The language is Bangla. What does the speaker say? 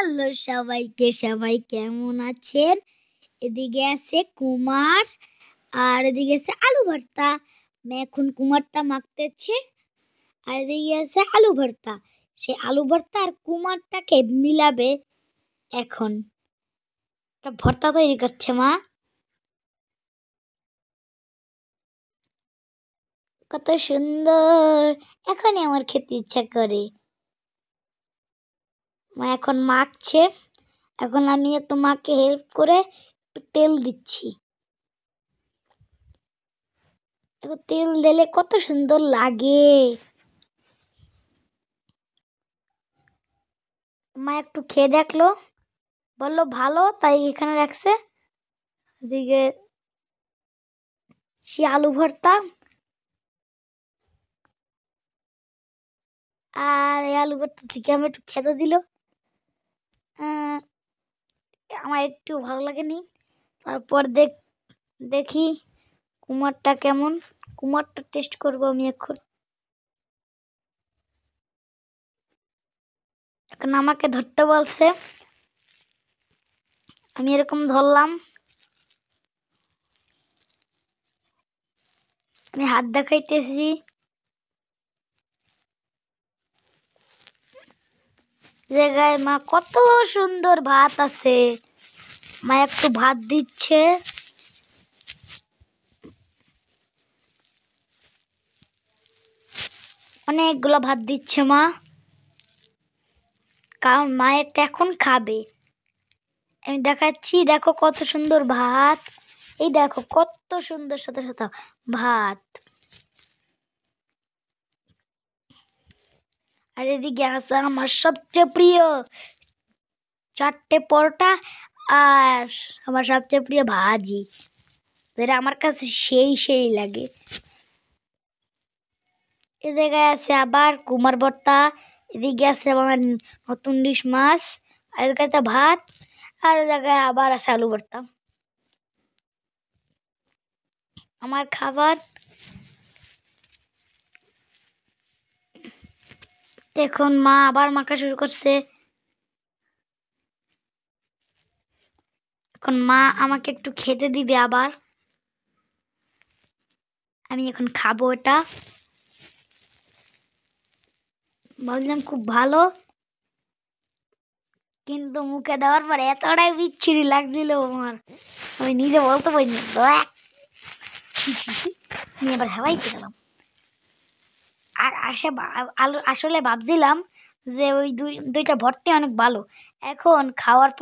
হ্যালো সবাইকে, সবাই কেমন আছেন? এদিকে আছে কুমার আর এদিকে আছে আলু ভর্তা। আমি এখন কুমারটা মাখতেছি আর এদিকে আছে আলু ভর্তা। সে আলু ভর্তা আর কুমারটাকে মিলাবে এখন। একটা ভর্তা তৈরি করছে মা। কত সুন্দর! এখনই আমার খেতে ইচ্ছা করে। মা এখন মাখছে। এখন আমি একটু মাকে হেল্প করে একটু তেল দিচ্ছি। এখন তেল দিলে কত সুন্দর লাগে। মা একটু খেয়ে দেখলো, বললো ভালো, তাই এখানে রাখছে। এদিকে সে আলু ভর্তা আর এই আলু ভর্তা থেকে আমি একটু খেতে দিল। আমার একটু ভালো লাগেনি। তারপর দেখি কুমারটা কেমন। কুমারটা টেস্ট করবো আমি এখন। এখন আমাকে ধরতে বলছে, আমি এরকম ধরলাম। আমি হাত দেখাইতেছি। জায়গায় মা কত সুন্দর ভাত আছে। মা একটু ভাত দিচ্ছে। অনেকগুলো ভাত দিচ্ছে মা, কারণ মা এটা এখন খাবে। আমি দেখাচ্ছি, দেখো কত সুন্দর ভাত। এই দেখো কত সুন্দর সাথে সাথে ভাত। আর এদিকে আছে আমার সবচেয়ে প্রিয় 4টে পরোটা আর আমার সবচেয়ে প্রিয় ভাজি, যেটা আমার কাছে সেই লাগে। এ জায়গায় আছে আবার কুমার ভর্তা, এদিকে আছে আমার নতুন ইলিশ মাছ, আর এদিকে আছে ভাত, আর ওই জায়গায় আবার আছে আলু ভর্তা। আমার খাবার এখন মা আবার মাখা শুরু করছে। এখন মা আমাকে একটু খেতে দিবে আবার। আমি এখন খাবো এটা। ভাবলাম খুব ভালো, কিন্তু মুখে দেওয়ার পরে এতটাই বিচ্ছিরি লাগছিল আমার, আমি নিজে বলতে পারিনি। আমি এবার হাওয়াইতে গেলাম। আর আসলে ভাবছিলাম যে ওই দুইটা ভর্তি অনেক ভালো। এখন খাওয়ার পর